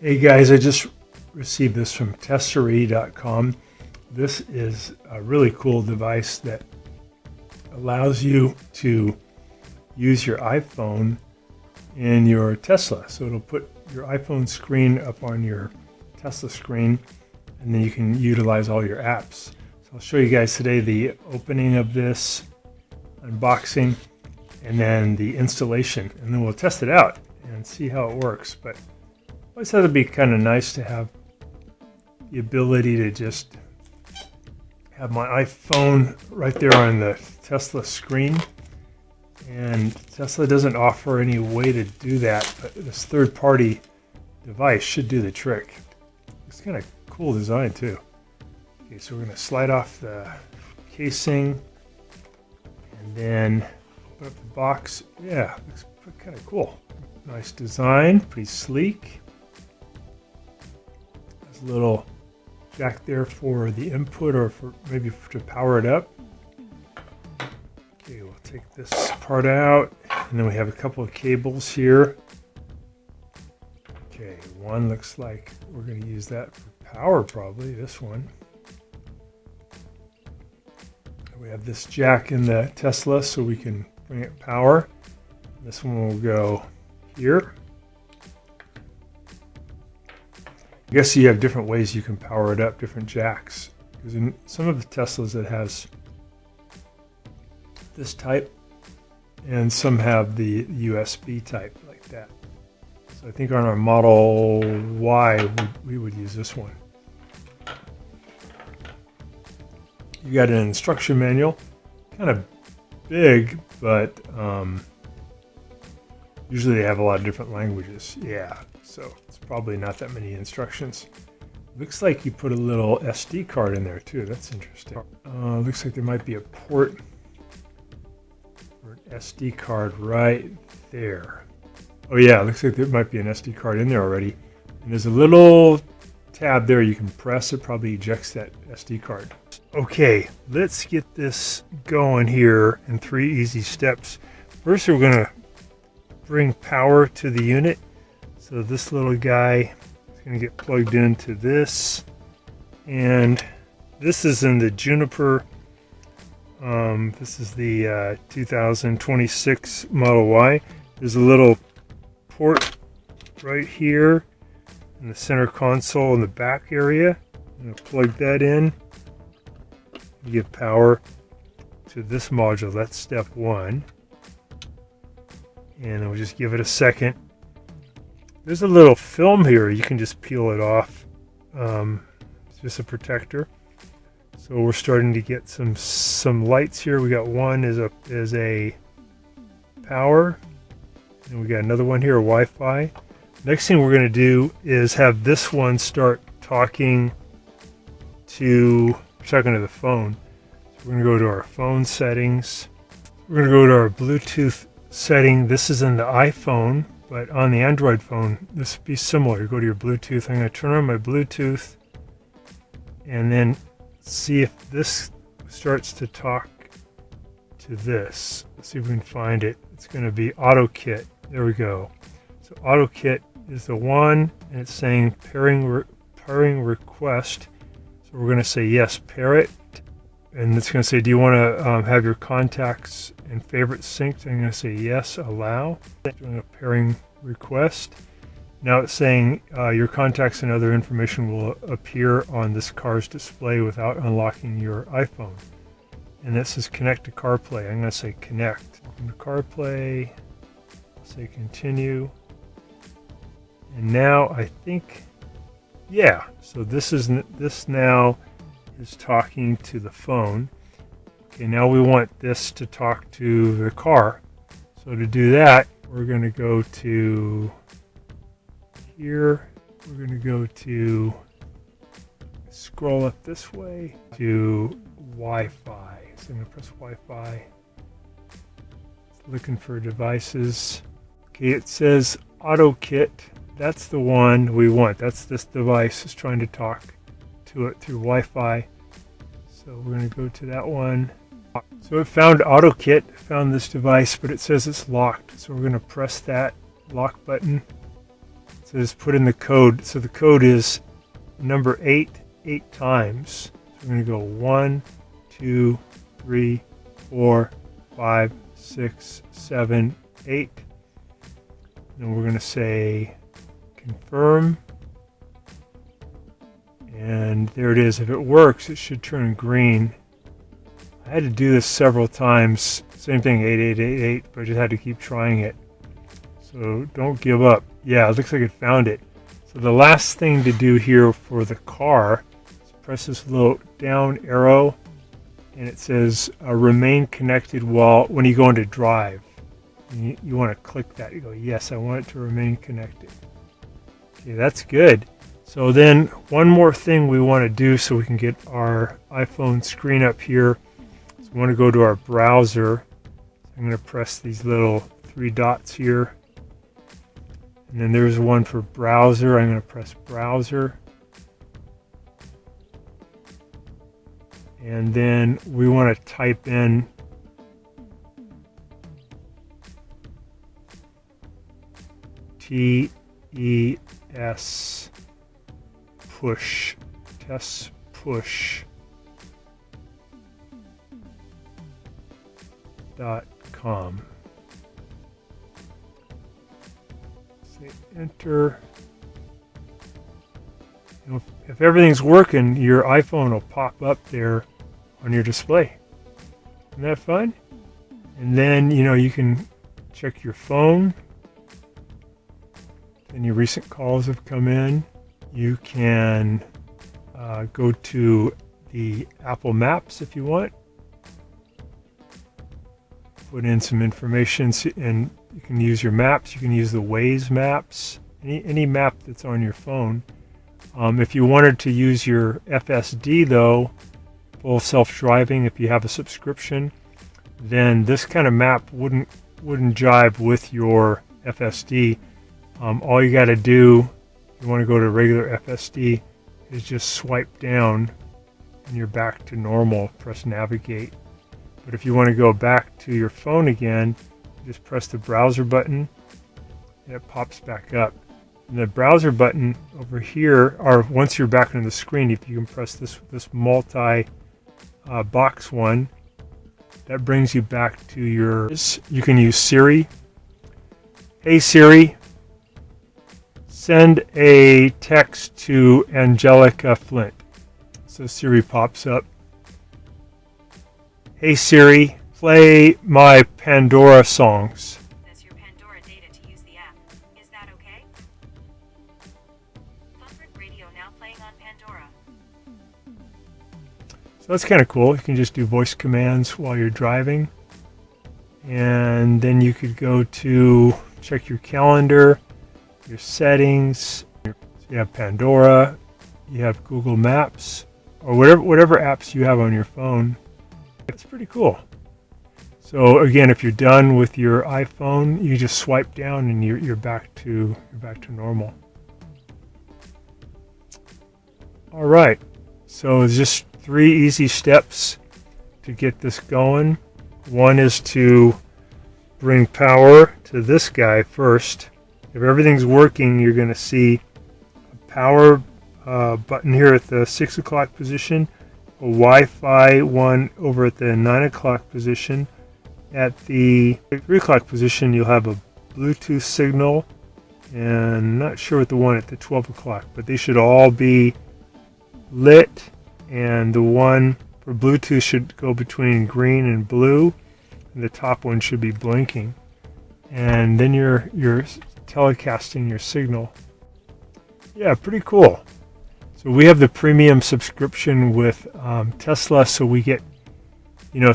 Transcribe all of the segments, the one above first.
Hey guys, I just received this from testery.com. This is a really cool device that allows you to use your iPhone in your Tesla. So it'll put your iPhone screen up on your Tesla screen, and then you can utilize all your apps. So I'll show you guys today the opening of this, unboxing, and then the installation, and then we'll test it out and see how it works. But I always thought it'd be kind of nice to have the ability to just have my iPhone right there on the Tesla screen. And Tesla doesn't offer any way to do that, but this third-party device should do the trick. It's kind of cool design too. Okay, so we're going to slide off the casing and then open up the box. Yeah, looks kind of cool. Nice design, pretty sleek. There's a little jack there for the input, or for maybe to power it up. Okay, we'll take this part out, and then we have a couple of cables here. Okay, one looks like we're going to use that for power, probably, this one. We have this jack in the Tesla so we can bring it power. This one will go here. I guess you have different ways you can power it up, different jacks. Because in some of the Teslas it has this type, and some have the USB type like that. So I think on our Model Y we would use this one. You got an instruction manual, kind of big, but usually they have a lot of different languages. Yeah, so it's probably not that many instructions. Looks like you put a little SD card in there too. That's interesting. Looks like there might be a port for an SD card right there. Oh yeah, looks like there might be an SD card in there already. And there's a little tab there you can press. It probably ejects that SD card. Okay, let's get this going here in 3 easy steps. First, we're going to bring power to the unit. So this little guy is going to get plugged into this, and this is in the Juniper. This is the 2026 Model Y. There's a little port right here in the center console in the back area. I'm going to plug that in. You give power to this module. That's step 1. And we'll just give it a second. There's a little film here. You can just peel it off. It's just a protector. So we're starting to get some lights here. We got one is a power, and we got another one here, a Wi-Fi. Next thing we're going to do is have this one start talking to the phone. So we're going to go to our phone settings. We're going to go to our Bluetooth setting. This is in the iPhone, but on the Android phone, this would be similar. You go to your Bluetooth. I'm going to turn on my Bluetooth and then see if this starts to talk to this. Let's see if we can find it. It's going to be AutoKit. There we go. So AutoKit is the one, and it's saying pairing request. So we're going to say yes, pair it. And it's going to say, do you want to have your contacts and favorites synced? I'm going to say yes, allow. Doing a pairing request. Now it's saying your contacts and other information will appear on this car's display without unlocking your iPhone. And this is connect to Carplay. I'm going to say connect. Welcome to Carplay. Say continue. And now I think, yeah. So this now is talking to the phone. Okay, now we want this to talk to the car. So to do that, we're going to go to here. We're going to go to, scroll up this way to Wi-Fi. So I'm going to press Wi-Fi. It's looking for devices. Okay, it says AutoKit. That's the one we want. That's this device is trying to talk to it through Wi-Fi. So we're going to go to that one. So it found AutoKit, found this device, but it says it's locked. So we're going to press that lock button. It So just put in the code. So the code is number 8 times. So we're going to go 1, 2, 3, 4, 5, 6, 7, 8. And we're going to say confirm. And there it is. If it works, it should turn green. I had to do this several times. Same thing, 8888, but I just had to keep trying it. So don't give up. Yeah, it looks like it found it. So the last thing to do here for the car is press this little down arrow, and it says remain connected when you go into drive. And you want to click that. You go, yes, I want it to remain connected. Okay, that's good. So then one more thing we want to do so we can get our iPhone screen up here. So we want to go to our browser. I'm going to press these little 3 dots here. And then there's one for browser. I'm going to press browser. And then we want to type in TES push, test push.com. Say enter. And if everything's working, your iPhone will pop up there on your display. Isn't that fun? And then, you can check your phone. And your recent calls have come in. You can go to the Apple Maps if you want. Put in some information, and you can use your maps. You can use the Waze maps, any map that's on your phone. If you wanted to use your FSD, though, full self-driving, if you have a subscription, then this kind of map wouldn't jive with your FSD. All you got to do, if you want to go to regular FSD, is just swipe down and you're back to normal. Press navigate. But if you want to go back to your phone again, just press the browser button and it pops back up. And the browser button over here, or once you're back on the screen, if you can press this multi box one, that brings you back to you can use Siri. Hey Siri, send a text to Angelica Flint. So Siri pops up. Hey Siri, play my Pandora songs. That's your Pandora data to use the app. Is that okay? Comfort Radio now playing on Pandora. So that's kind of cool. You can just do voice commands while you're driving. And then you could go to check your calendar, your settings. So you have Pandora, you have Google Maps, or whatever apps you have on your phone. It's pretty cool. So again, if you're done with your iPhone, you just swipe down and you're back to normal. All right. So it's just 3 easy steps to get this going. One is to bring power to this guy first. If everything's working, you're going to see a power button here at the 6 o'clock position, a Wi-Fi one over at the 9 o'clock position. At the 3 o'clock position, you'll have a Bluetooth signal, and I'm not sure what the one at the 12 o'clock, but they should all be lit, and the one for Bluetooth should go between green and blue, and the top one should be blinking. And then you're telecasting your signal. Yeah, pretty cool. So we have the premium subscription with Tesla, so we get,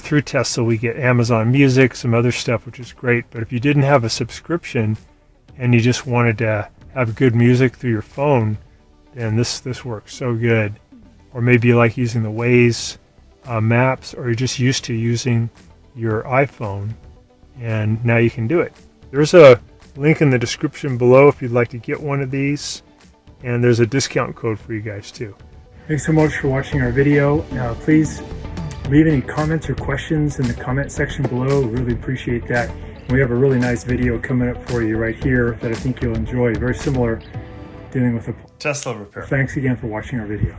through Tesla we get Amazon Music, some other stuff, which is great. But if you didn't have a subscription and you just wanted to have good music through your phone, then this works so good. Or maybe you like using the Waze maps, or you're just used to using your iPhone, and now you can do it. There's a link in the description below if you'd like to get one of these, and there's a discount code for you guys too. Thanks so much for watching our video. Now please leave any comments or questions in the comment section below. Really appreciate that. We have a really nice video coming up for you right here that I think you'll enjoy. Very similar dealing with a Tesla repair. Thanks again for watching our video.